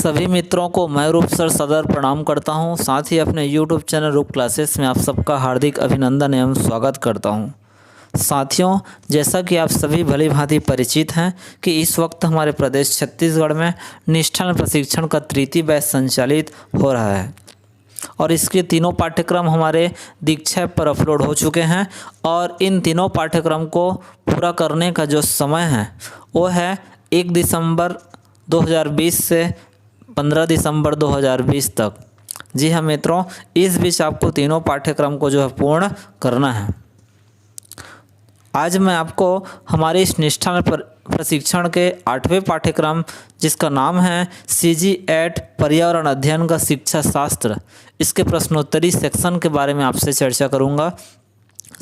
सभी मित्रों को मैं रूप सर सदर प्रणाम करता हूं। साथ ही अपने YouTube चैनल रूप क्लासेस में आप सबका हार्दिक अभिनंदन एवं स्वागत करता हूं। साथियों, जैसा कि आप सभी भली भांति परिचित हैं कि इस वक्त हमारे प्रदेश छत्तीसगढ़ में निष्ठा प्रशिक्षण का तृतीय बैच संचालित हो रहा है और इसके तीनों पाठ्यक्रम हमारे दीक्षा ऐप पर अपलोड हो चुके हैं और इन तीनों पाठ्यक्रम को पूरा करने का जो समय है वो है 1 दिसंबर 2020 से 15 दिसंबर 2020 तक। जी हाँ मित्रों, इस बीच आपको तीनों पाठ्यक्रम को जो है पूर्ण करना है। आज मैं आपको हमारे इस निष्ठा प्रशिक्षण के 8वें पाठ्यक्रम, जिसका नाम है CG8 पर्यावरण अध्ययन का शिक्षा शास्त्र, इसके प्रश्नोत्तरी सेक्शन के बारे में आपसे चर्चा करूंगा।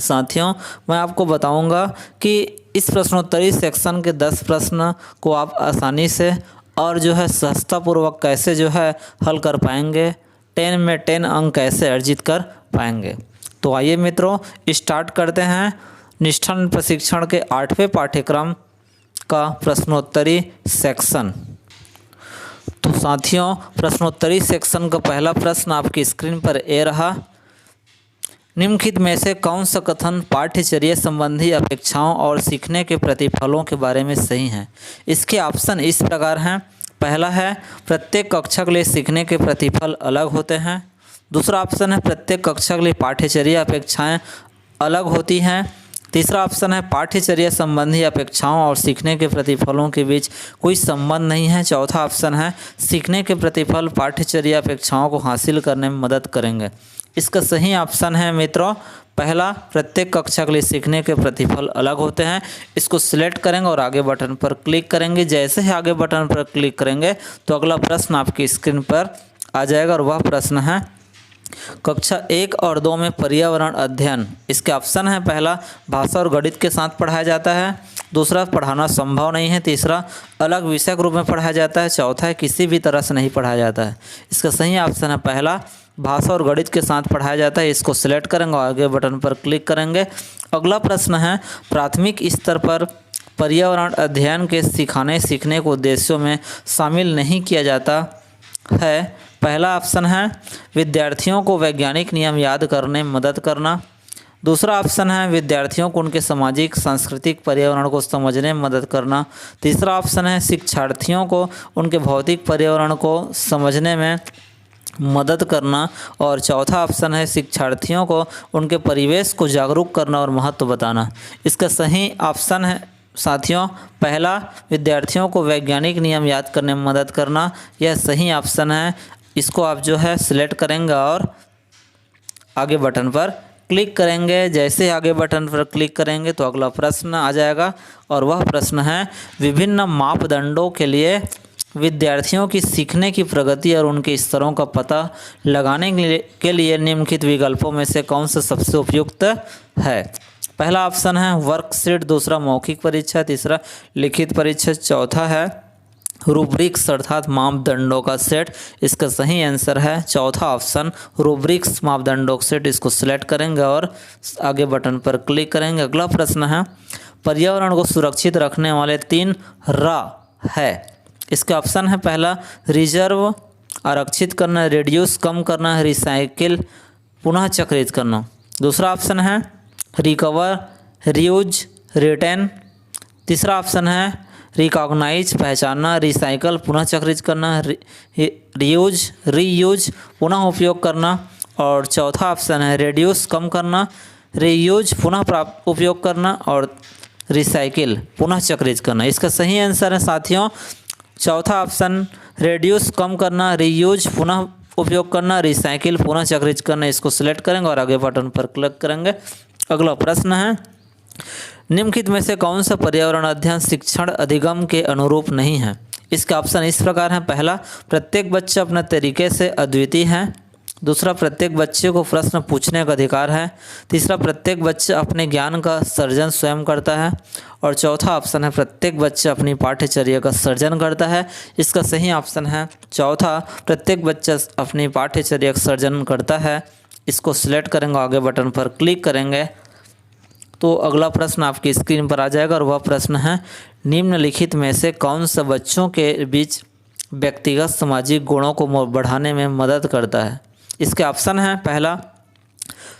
साथियों, मैं आपको बताऊंगा कि इस प्रश्नोत्तरी सेक्शन के 10 प्रश्न को आप आसानी से और जो है सहजतापूर्वक कैसे जो है हल कर पाएंगे, 10 में 10 अंक कैसे अर्जित कर पाएंगे। तो आइए मित्रों, स्टार्ट करते हैं निष्ठा प्रशिक्षण के 8वें पाठ्यक्रम का प्रश्नोत्तरी सेक्शन। तो साथियों, प्रश्नोत्तरी सेक्शन का पहला प्रश्न आपकी स्क्रीन पर ए रहा। निम्नलिखित में से कौन सा कथन पाठ्यचर्या संबंधी अपेक्षाओं और सीखने के प्रतिफलों के बारे में सही है? इसके ऑप्शन इस प्रकार हैं। पहला है प्रत्येक कक्षा के लिए सीखने के प्रतिफल अलग होते हैं। दूसरा ऑप्शन है प्रत्येक कक्षा के लिए पाठ्यचर्या अपेक्षाएं अलग होती हैं। तीसरा ऑप्शन है पाठ्यचर्या संबंधी अपेक्षाओं और सीखने के प्रतिफलों के बीच कोई संबंध नहीं है। चौथा ऑप्शन है सीखने के प्रतिफल पाठ्यचर्या अपेक्षाओं को हासिल करने में मदद करेंगे। इसका सही ऑप्शन है मित्रों पहला, प्रत्येक कक्षा के लिए सीखने के प्रतिफल अलग होते हैं। इसको सिलेक्ट करेंगे और आगे बटन पर क्लिक करेंगे। जैसे ही आगे बटन पर क्लिक करेंगे तो अगला प्रश्न आपकी स्क्रीन पर आ जाएगा और वह प्रश्न है कक्षा 1 और 2 में पर्यावरण अध्ययन। इसके ऑप्शन है पहला, भाषा और गणित के साथ पढ़ाया जाता है। दूसरा, पढ़ाना संभव नहीं है। तीसरा, अलग विषय के रूप में पढ़ाया जाता है। चौथा है किसी भी तरह से नहीं पढ़ाया जाता है। इसका सही ऑप्शन है पहला, भाषा और गणित के साथ पढ़ाया जाता है। इसको सिलेक्ट करेंगे और आगे बटन पर क्लिक करेंगे। अगला प्रश्न है प्राथमिक स्तर पर पर्यावरण अध्ययन के सिखाने सीखने के उद्देश्यों में शामिल नहीं किया जाता है। पहला ऑप्शन है विद्यार्थियों को वैज्ञानिक नियम याद करने में मदद करना। दूसरा ऑप्शन है विद्यार्थियों को उनके सामाजिक सांस्कृतिक पर्यावरण को समझने में मदद करना। तीसरा ऑप्शन है शिक्षार्थियों को उनके भौतिक पर्यावरण को समझने में मदद करना। और चौथा ऑप्शन है शिक्षार्थियों को उनके परिवेश को जागरूक करना और महत्व बताना। इसका सही ऑप्शन है साथियों पहला, विद्यार्थियों को वैज्ञानिक नियम याद करने में मदद करना। यह सही ऑप्शन है। इसको आप जो है सिलेक्ट करेंगे और आगे बटन पर क्लिक करेंगे। जैसे आगे बटन पर क्लिक करेंगे तो अगला प्रश्न आ जाएगा और वह प्रश्न है विभिन्न मापदंडों के लिए विद्यार्थियों की सीखने की प्रगति और उनके स्तरों का पता लगाने के लिए निम्नलिखित विकल्पों में से कौन सा सबसे उपयुक्त है? पहला ऑप्शन है वर्कशीट। दूसरा, मौखिक परीक्षा। तीसरा, लिखित परीक्षा। चौथा है रूब्रिक्स अर्थात मापदंडों का सेट। इसका सही आंसर है चौथा ऑप्शन, रूब्रिक्स मापदंडों का सेट। इसको सिलेक्ट करेंगे और आगे बटन पर क्लिक करेंगे। अगला प्रश्न है पर्यावरण को सुरक्षित रखने वाले 3 र है। इसके ऑप्शन है पहला, रिजर्व आरक्षित करना, रिड्यूस कम करना, रिसाइकिल पुनः चक्रित करना। दूसरा ऑप्शन है रिकवर, रीयूज, रिटेन। तीसरा ऑप्शन है रिकॉग्नाइज पहचानना, रिसाइकल पुनः चक्रित करना, रीयूज पुनः उपयोग करना। और चौथा ऑप्शन है रिड्यूस कम करना, रीयूज पुनः उपयोग करना और रिसाइकिल पुनः चक्रित करना। इसका सही आंसर है साथियों चौथा ऑप्शन, रिड्यूस कम करना, रीयूज पुनः उपयोग करना, रिसाइकिल पुनः चक्रित करना। इसको सिलेक्ट करेंगे और आगे बटन पर क्लिक करेंगे। अगला प्रश्न है निम्नलिखित में से कौन सा पर्यावरण अध्ययन शिक्षण अधिगम के अनुरूप नहीं है? इसके ऑप्शन इस प्रकार हैं। पहला, प्रत्येक बच्चा अपने तरीके से अद्वितीय है। दूसरा, प्रत्येक बच्चे को प्रश्न पूछने का अधिकार है। तीसरा, प्रत्येक बच्चा अपने ज्ञान का सर्जन स्वयं करता है। और चौथा ऑप्शन है प्रत्येक बच्चा अपनी पाठ्यचर्या का सर्जन करता है। इसका सही ऑप्शन है चौथा, प्रत्येक बच्चा अपनी पाठ्यचर्या का सर्जन करता है। इसको सिलेक्ट करेंगे, आगे बटन पर क्लिक करेंगे तो अगला प्रश्न आपकी स्क्रीन पर आ जाएगा और वह प्रश्न है निम्नलिखित में से कौन सा बच्चों के बीच व्यक्तिगत सामाजिक गुणों को बढ़ाने में मदद करता है। इसके ऑप्शन हैं, पहला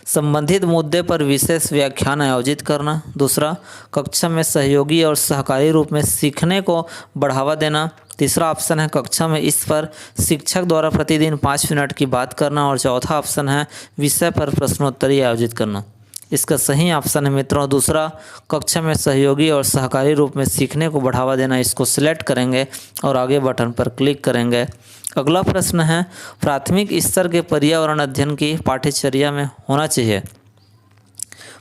संबंधित मुद्दे पर विशेष व्याख्यान आयोजित करना, दूसरा कक्षा में सहयोगी और सहकारी रूप में सीखने को बढ़ावा देना, तीसरा ऑप्शन है कक्षा में इस पर शिक्षक द्वारा प्रतिदिन 5 मिनट की बात करना, और चौथा ऑप्शन है विषय पर प्रश्नोत्तरी आयोजित करना। इसका सही ऑप्शन है मित्रों दूसरा, कक्षा में सहयोगी और सहकारी रूप में सीखने को बढ़ावा देना। इसको सिलेक्ट करेंगे और आगे बटन पर क्लिक करेंगे। अगला प्रश्न है, प्राथमिक स्तर के पर्यावरण अध्ययन की पाठ्यचर्या में होना चाहिए।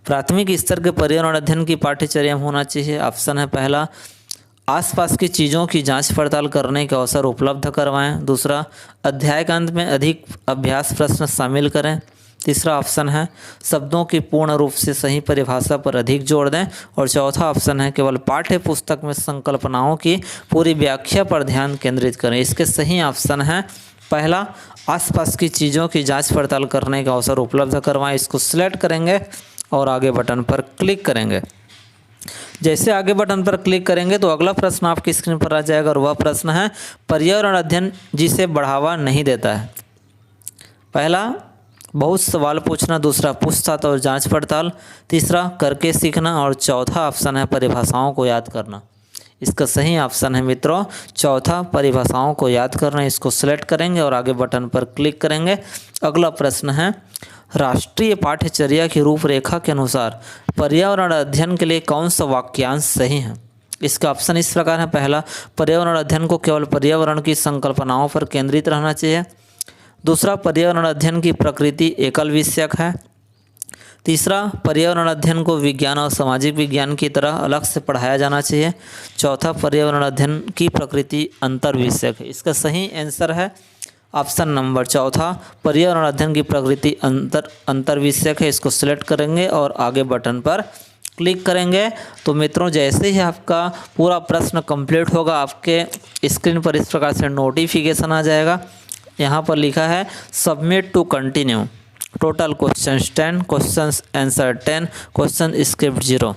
प्राथमिक स्तर के पर्यावरण अध्ययन की पाठ्यचर्या में होना चाहिए। ऑप्शन है, पहला आसपास की चीज़ों की जांच पड़ताल करने के अवसर उपलब्ध करवाएं, दूसरा अध्याय के अंत में अधिक अभ्यास प्रश्न शामिल करें, तीसरा ऑप्शन है शब्दों की पूर्ण रूप से सही परिभाषा पर अधिक जोर दें, और चौथा ऑप्शन है केवल पाठ्य पुस्तक में संकल्पनाओं की पूरी व्याख्या पर ध्यान केंद्रित करें। इसके सही ऑप्शन है पहला, आसपास की चीज़ों की जांच पड़ताल करने का अवसर उपलब्ध करवाएं। इसको सिलेक्ट करेंगे और आगे बटन पर क्लिक करेंगे। जैसे आगे बटन पर क्लिक करेंगे तो अगला प्रश्न आपकी स्क्रीन पर आ जाएगा, और वह प्रश्न है पर्यावरण अध्ययन जिसे बढ़ावा नहीं देता है। पहला बहुत सवाल पूछना, दूसरा पूछताछ और जांच पड़ताल, तीसरा करके सीखना, और चौथा ऑप्शन है परिभाषाओं को याद करना। इसका सही ऑप्शन है मित्रों चौथा, परिभाषाओं को याद करना। इसको सिलेक्ट करेंगे और आगे बटन पर क्लिक करेंगे। अगला प्रश्न है, राष्ट्रीय पाठ्यचर्या की रूपरेखा के अनुसार पर्यावरण अध्ययन के लिए कौन सा वाक्यांश सही है। इसका ऑप्शन इस प्रकार है, पहला पर्यावरण अध्ययन को केवल पर्यावरण की संकल्पनाओं पर केंद्रित रहना चाहिए, दूसरा पर्यावरण अध्ययन की प्रकृति एकल विषयक है, तीसरा पर्यावरण अध्ययन को विज्ञान और सामाजिक विज्ञान की तरह अलग से पढ़ाया जाना चाहिए, चौथा पर्यावरण अध्ययन की प्रकृति अंतर विषयक है। इसका सही आंसर है ऑप्शन नंबर चौथा, पर्यावरण अध्ययन की प्रकृति अंतर विषयक है। इसको सिलेक्ट करेंगे और आगे बटन पर क्लिक करेंगे। तो मित्रों जैसे ही आपका पूरा प्रश्न कंप्लीट होगा आपके स्क्रीन पर इस प्रकार से नोटिफिकेशन आ जाएगा। यहाँ पर लिखा है submit to continue, total questions 10, questions answer 10, question script 0,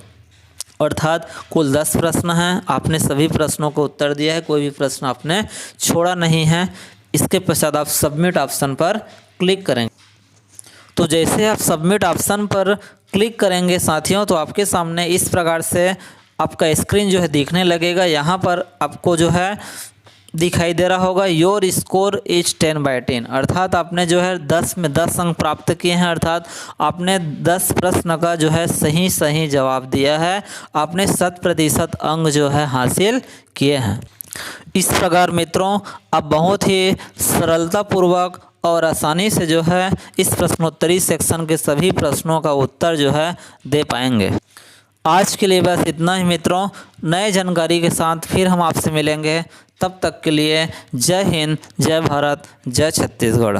अर्थात कुल 10 प्रश्न हैं। आपने सभी प्रश्नों को उत्तर दिया है, कोई भी प्रश्न आपने छोड़ा नहीं है। इसके पश्चात आप सबमिट ऑप्शन पर क्लिक करेंगे। तो जैसे आप सबमिट ऑप्शन पर क्लिक करेंगे साथियों, तो आपके सामने इस प्रकार से आपका स्क्रीन जो है दिखने लगेगा। यहाँ पर आपको जो है दिखाई दे रहा होगा योर स्कोर इज 10/10, अर्थात आपने जो है 10 में 10 अंक प्राप्त किए हैं, अर्थात आपने 10 प्रश्न का जो है सही जवाब दिया है, आपने 100% अंक जो है हासिल किए हैं। इस प्रकार मित्रों आप बहुत ही सरलतापूर्वक और आसानी से जो है इस प्रश्नोत्तरी सेक्शन के सभी प्रश्नों का उत्तर जो है दे पाएंगे। आज के लिए बस इतना ही मित्रों, नए जानकारी के साथ फिर हम आपसे मिलेंगे। तब तक के लिए जय हिंद, जय भारत, जय छत्तीसगढ़।